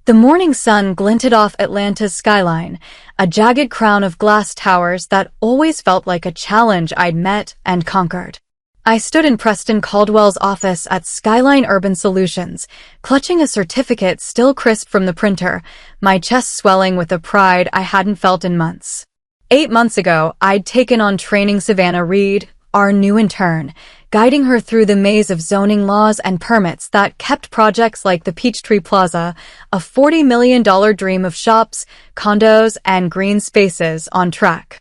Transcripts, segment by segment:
The morning sun glinted off Atlanta's skyline, a jagged crown of glass towers that always felt like a challenge I'd met and conquered. I stood in Preston Caldwell's office at Skyline Urban Solutions, clutching a certificate still crisp from the printer, my chest swelling with a pride I hadn't felt in months. 8 months ago, I'd taken on training Savannah Reed, our new intern, guiding her through the maze of zoning laws and permits that kept projects like the Peachtree Plaza, a $40 million dream of shops, condos, and green spaces, on track.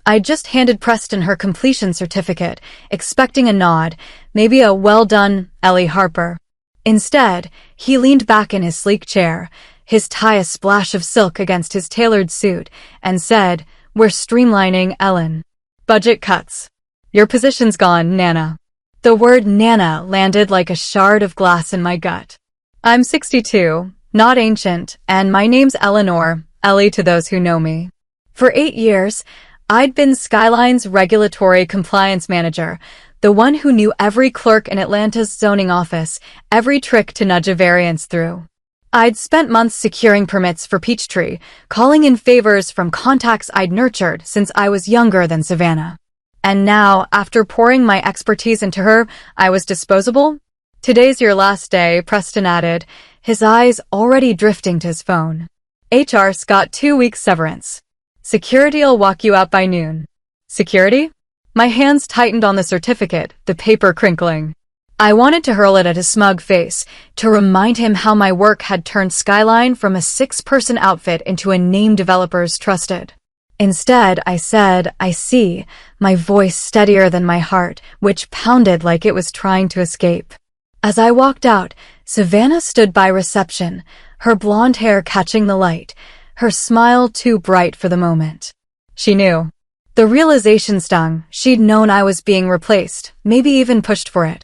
I'd just handed Preston her completion certificate, expecting a nod, maybe a "well done, Ellie Harper." Instead, he leaned back in his sleek chair, his tie a splash of silk against his tailored suit, and said, "We're streamlining, Ellen. Budget cuts. Your position's gone, Nana." The word Nana landed like a shard of glass in my gut. I'm 62, not ancient, and my name's Eleanor, Ellie to those who know me. For 8 years, I'd been Skyline's regulatory compliance manager, the one who knew every clerk in Atlanta's zoning office, every trick to nudge a variance through. I'd spent months securing permits for Peachtree, calling in favors from contacts I'd nurtured since I was younger than Savannah. And now, after pouring my expertise into her, I was disposable? "Today's your last day," Preston added, his eyes already drifting to his phone. "HR's got 2 weeks severance. Security'll walk you out by noon." Security? My hands tightened on the certificate, the paper crinkling. I wanted to hurl it at his smug face, to remind him how my work had turned Skyline from a 6-person outfit into a name developers trusted. Instead, I said, "I see," my voice steadier than my heart, which pounded like it was trying to escape. As I walked out, Savannah stood by reception, her blonde hair catching the light, her smile too bright for the moment. She knew. The realization stung. She'd known I was being replaced, maybe even pushed for it.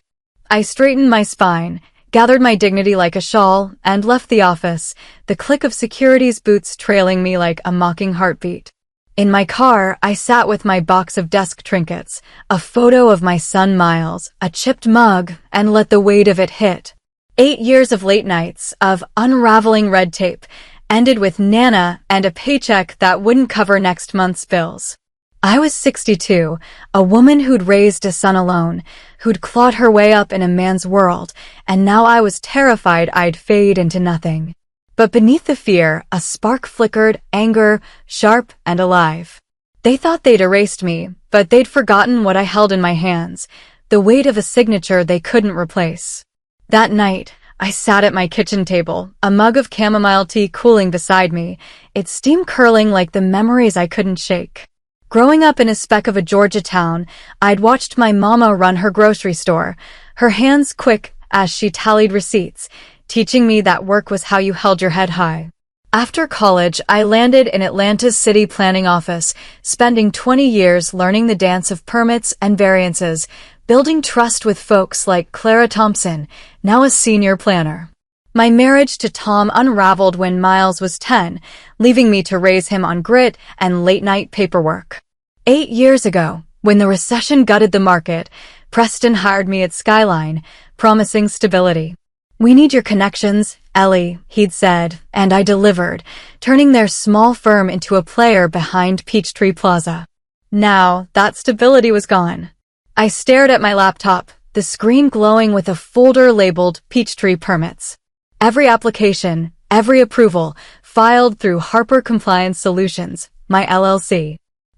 I straightened my spine, gathered my dignity like a shawl, and left the office, the click of security's boots trailing me like a mocking heartbeat. In my car, I sat with my box of desk trinkets, a photo of my son Miles, a chipped mug, and let the weight of it hit. 8 years of late nights, of unraveling red tape, ended with Nana and a paycheck that wouldn't cover next month's bills. I was 62, a woman who'd raised a son alone, who'd clawed her way up in a man's world, and now I was terrified I'd fade into nothing. But beneath the fear, a spark flickered, anger, sharp and alive. They thought they'd erased me, but they'd forgotten what I held in my hands, the weight of a signature they couldn't replace. That night, I sat at my kitchen table, a mug of chamomile tea cooling beside me, its steam curling like the memories I couldn't shake. Growing up in a speck of a Georgia town, I'd watched my mama run her grocery store, her hands quick as she tallied receipts, teaching me that work was how you held your head high. After college, I landed in Atlanta's city planning office, spending 20 years learning the dance of permits and variances, building trust with folks like Clara Thompson, now a senior planner. My marriage to Tom unraveled when Miles was 10, leaving me to raise him on grit and late-night paperwork. 8 years ago, when the recession gutted the market, Preston hired me at Skyline, promising stability. "We need your connections, Ellie," he'd said, and I delivered, turning their small firm into a player behind Peachtree Plaza. Now, that stability was gone. I stared at my laptop, the screen glowing with a folder labeled Peachtree Permits. Every application, every approval, filed through Harper Compliance Solutions, my LLC.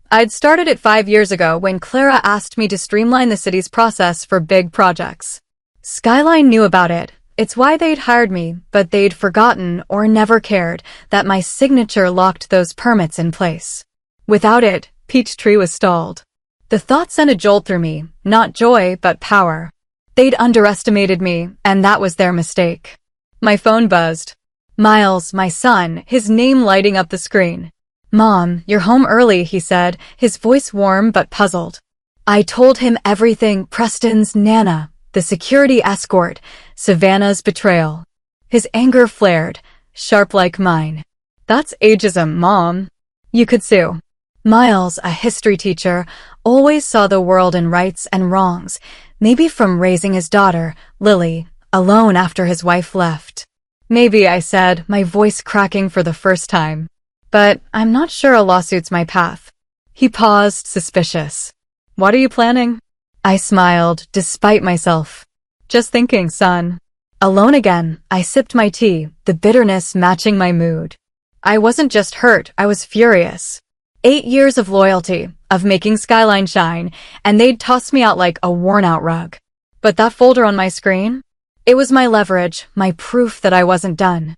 I'd started it 5 years ago when Clara asked me to streamline the city's process for big projects. Skyline knew about it. It's why they'd hired me, but they'd forgotten or never cared that my signature locked those permits in place. Without it, Peachtree was stalled. The thought sent a jolt through me, not joy, but power. They'd underestimated me, and that was their mistake. My phone buzzed. Miles, my son, his name lighting up the screen. "Mom, you're home early," he said, his voice warm but puzzled. I told him everything: Preston's Nana, the security escort, Savannah's betrayal. His anger flared, sharp like mine. "That's ageism, Mom. You could sue." Miles, a history teacher, always saw the world in rights and wrongs, maybe from raising his daughter, Lily, alone after his wife left. Maybe, I said, my voice cracking for the first time. But I'm not sure a lawsuit's my path. He paused, suspicious. What are you planning? I smiled, despite myself. Just thinking, son. Alone again, I sipped my tea, the bitterness matching my mood. I wasn't just hurt, I was furious. 8 years of loyalty, of making Skyline shine, and they'd toss me out like a worn-out rug. But that folder on my screen? It was my leverage, my proof that I wasn't done.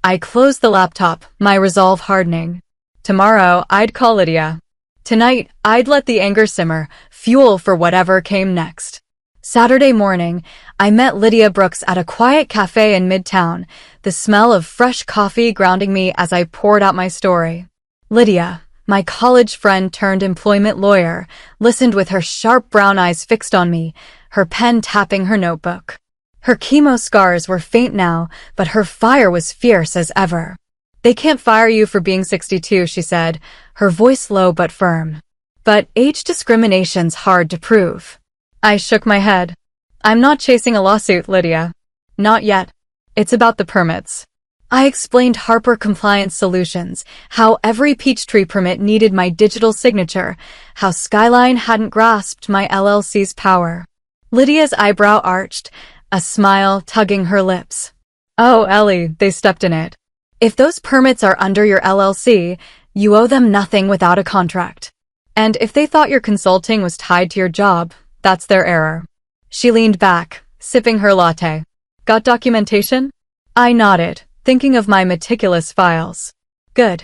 I closed the laptop, my resolve hardening. Tomorrow, I'd call Lydia. Tonight, I'd let the anger simmer, fuel for whatever came next. Saturday morning, I met Lydia Brooks at a quiet cafe in Midtown, the smell of fresh coffee grounding me as I poured out my story. Lydia, my college friend turned employment lawyer, listened with her sharp brown eyes fixed on me, her pen tapping her notebook. Her chemo scars were faint now, but her fire was fierce as ever. They can't fire you for being 62, she said, her voice low but firm. But age discrimination's hard to prove. I shook my head. I'm not chasing a lawsuit, Lydia. Not yet. It's about the permits. I explained Harper Compliance Solutions, how every Peachtree permit needed my digital signature, how Skyline hadn't grasped my LLC's power. Lydia's eyebrow arched, a smile tugging her lips. Oh, Ellie, they stepped in it. If those permits are under your LLC, you owe them nothing without a contract. And if they thought your consulting was tied to your job, that's their error. She leaned back, sipping her latte. Got documentation? I nodded, thinking of my meticulous files. Good.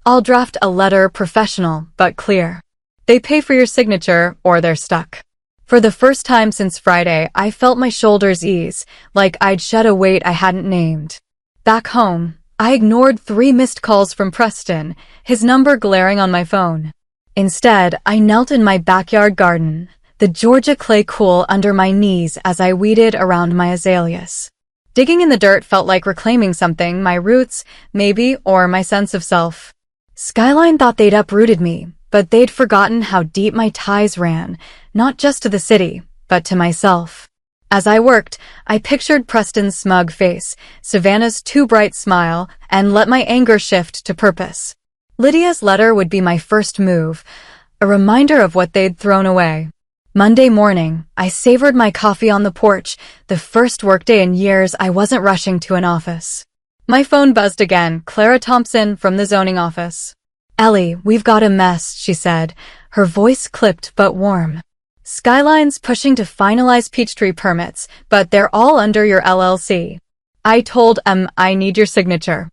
I'll draft a letter professional, but clear. They pay for your signature, or they're stuck. For the first time since Friday, I felt my shoulders ease, like I'd shed a weight I hadn't named. Back home, I ignored 3 missed calls from Preston, his number glaring on my phone. Instead, I knelt in my backyard garden, the Georgia clay cool under my knees as I weeded around my azaleas. Digging in the dirt felt like reclaiming something, my roots, maybe, or my sense of self. Skyline thought they'd uprooted me, but they'd forgotten how deep my ties ran, not just to the city, but to myself. As I worked, I pictured Preston's smug face, Savannah's too bright smile, and let my anger shift to purpose. Lydia's letter would be my first move, a reminder of what they'd thrown away. Monday morning, I savored my coffee on the porch, the first workday in years I wasn't rushing to an office. My phone buzzed again, Clara Thompson from the zoning office. Ellie, we've got a mess, she said, her voice clipped but warm. Skyline's pushing to finalize Peachtree permits, but they're all under your LLC. I told I need your signature.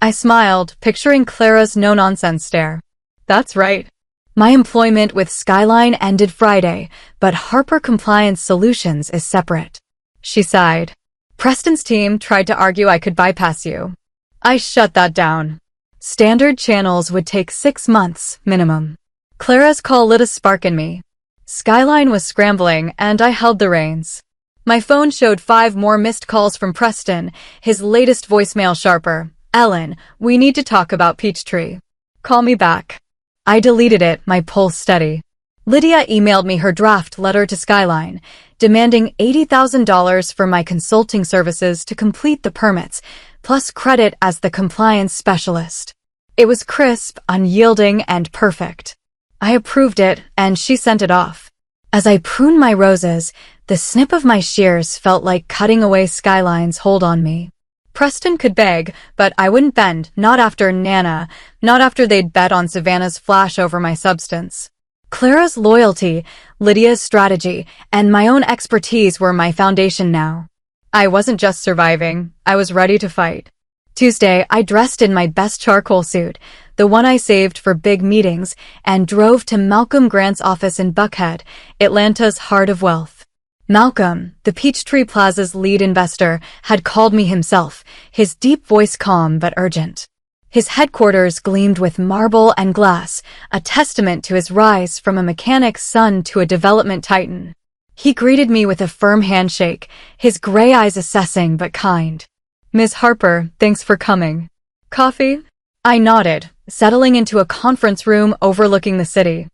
I smiled, picturing Clara's no-nonsense stare. That's right. My employment with Skyline ended Friday, but Harper Compliance Solutions is separate. She sighed. Preston's team tried to argue I could bypass you. I shut that down. Standard channels would take 6 months, minimum. Clara's call lit a spark in me. Skyline was scrambling, and I held the reins. My phone showed 5 more missed calls from Preston, his latest voicemail sharper. Ellen, we need to talk about Peachtree. Call me back. I deleted it, my pulse steady. Lydia emailed me her draft letter to Skyline, demanding $80,000 for my consulting services to complete the permits, plus credit as the compliance specialist. It was crisp, unyielding, and perfect. I approved it, and she sent it off. As I pruned my roses, the snip of my shears felt like cutting away Skyline's hold on me. Preston could beg, but I wouldn't bend, not after Nana, not after they'd bet on Savannah's flash over my substance. Clara's loyalty, Lydia's strategy, and my own expertise were my foundation now. I wasn't just surviving, I was ready to fight. Tuesday, I dressed in my best charcoal suit, the one I saved for big meetings, and drove to Malcolm Grant's office in Buckhead, Atlanta's heart of wealth. Malcolm, the Peachtree Plaza's lead investor, had called me himself, his deep voice calm but urgent. His headquarters gleamed with marble and glass, a testament to his rise from a mechanic's son to a development titan. He greeted me with a firm handshake, his gray eyes assessing but kind. Miss Harper, thanks for coming. Coffee? I nodded, settling into a conference room overlooking the city.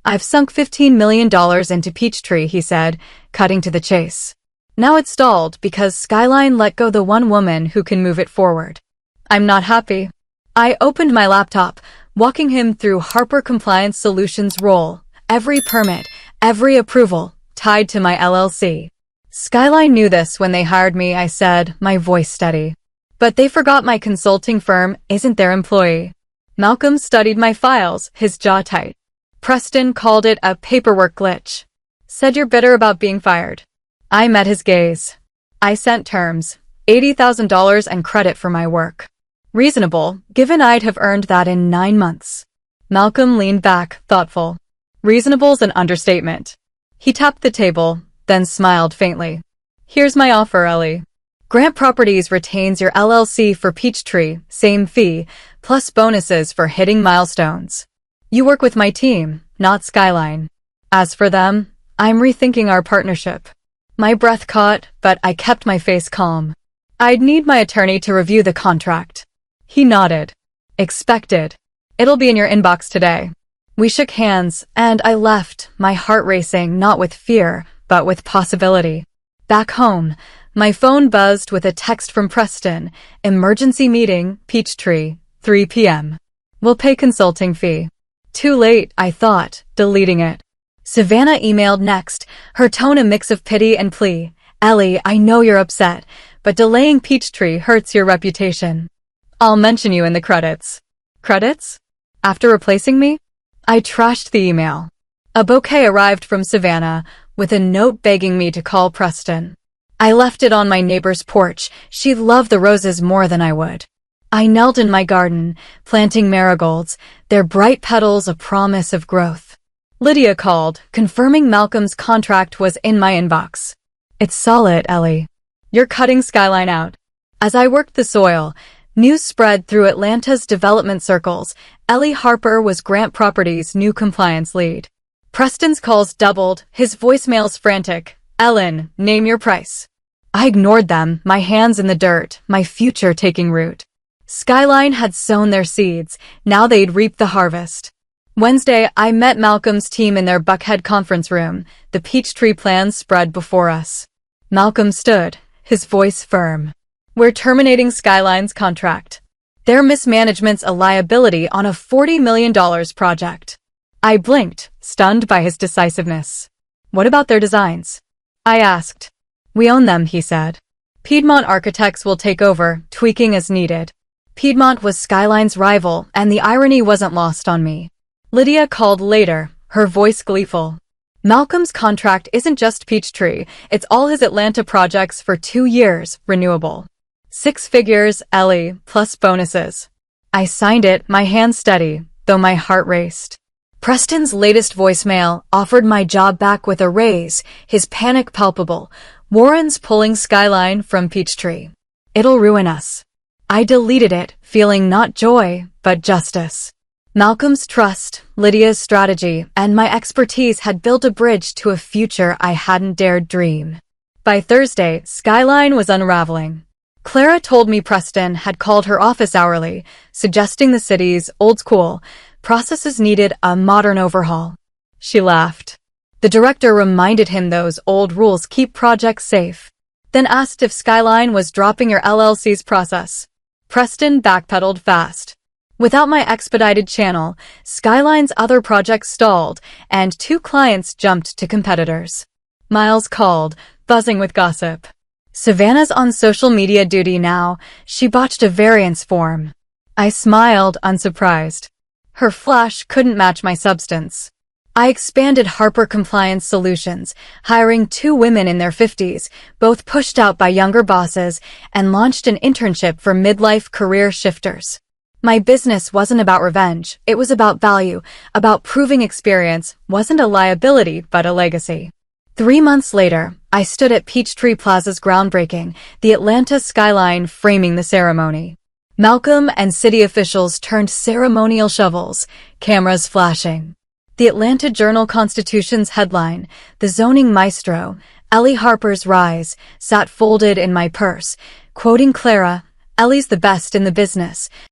I've sunk $15 million into Peachtree, he said, cutting to the chase. Now it's stalled because Skyline let go the one woman who can move it forward. I'm not happy. I opened my laptop, walking him through Harper Compliance Solutions' role, every permit, every approval, tied to my LLC. Skyline knew this when they hired me, I said, my voice steady. But they forgot my consulting firm isn't their employee. Malcolm studied my files, his jaw tight. Preston called it a paperwork glitch. Said you're bitter about being fired. I met his gaze. I sent terms, $80,000 and credit for my work. Reasonable, given I'd have earned that in 9 months. Malcolm leaned back, thoughtful. Reasonable's an understatement. He tapped the table, then smiled faintly. Here's my offer, Ellie. Grant Properties retains your LLC for Peachtree, same fee, plus bonuses for hitting milestones. You work with my team, not Skyline. As for them, I'm rethinking our partnership. My breath caught, but I kept my face calm. I'd need my attorney to review the contract. He nodded. Expected. It'll be in your inbox today. We shook hands, and I left, my heart racing not with fear, but with possibility. Back home, my phone buzzed with a text from Preston. Emergency meeting, Peachtree, 3 p.m. We'll pay consulting fee. Too late, I thought, deleting it. Savannah emailed next, her tone a mix of pity and plea. Ellie, I know you're upset, but delaying Peachtree hurts your reputation. I'll mention you in the credits. Credits? After replacing me? I trashed the email. A bouquet arrived from Savannah, with a note begging me to call Preston. I left it on my neighbor's porch. She loved the roses more than I would. I knelt in my garden, planting marigolds, their bright petals a promise of growth. Lydia called, confirming Malcolm's contract was in my inbox. It's solid, Ellie. You're cutting Skyline out. As I worked the soil, news spread through Atlanta's development circles. Ellie Harper was Grant Properties' new compliance lead. Preston's calls doubled, his voicemails frantic. Ellen, name your price. I ignored them, my hands in the dirt, my future taking root. Skyline had sown their seeds, now they'd reap the harvest. Wednesday, I met Malcolm's team in their Buckhead conference room. The Peachtree plans spread before us. Malcolm stood, his voice firm. We're terminating Skyline's contract. Their mismanagement's a liability on a $40 million project. I blinked, stunned by his decisiveness. What about their designs? I asked. We own them, he said. Piedmont Architects will take over, tweaking as needed. Piedmont was Skyline's rival, and the irony wasn't lost on me. Lydia called later, her voice gleeful. Malcolm's contract isn't just Peachtree, it's all his Atlanta projects for 2 years, renewable. 6 figures, Ellie, plus bonuses. I signed it, my hand steady, though my heart raced. Preston's latest voicemail offered my job back with a raise, his panic palpable. Warren's pulling Skyline from Peachtree. It'll ruin us. I deleted it, feeling not joy, but justice. Malcolm's trust, Lydia's strategy, and my expertise had built a bridge to a future I hadn't dared dream. By Thursday, Skyline was unraveling. Clara told me Preston had called her office hourly, suggesting the city's old-school processes needed a modern overhaul. She laughed. The director reminded him those old rules keep projects safe, then asked if Skyline was dropping your LLC's process. Preston backpedaled fast. Without my expedited channel, Skyline's other projects stalled, and 2 clients jumped to competitors. Miles called, buzzing with gossip. Savannah's on social media duty now. She botched a variance form. I smiled, unsurprised. Her flash couldn't match my substance. I expanded Harper Compliance Solutions, hiring 2 women in their 50s, both pushed out by younger bosses, and launched an internship for midlife career shifters. My business wasn't about revenge, it was about value, about proving experience wasn't a liability but a legacy. 3 months later, I stood at Peachtree Plaza's groundbreaking, the Atlanta skyline framing the ceremony. Malcolm and city officials turned ceremonial shovels, cameras flashing. The Atlanta Journal-Constitution's headline, "The Zoning Maestro, Ellie Harper's Rise," sat folded in my purse, quoting Clara, "Ellie's the best in the business."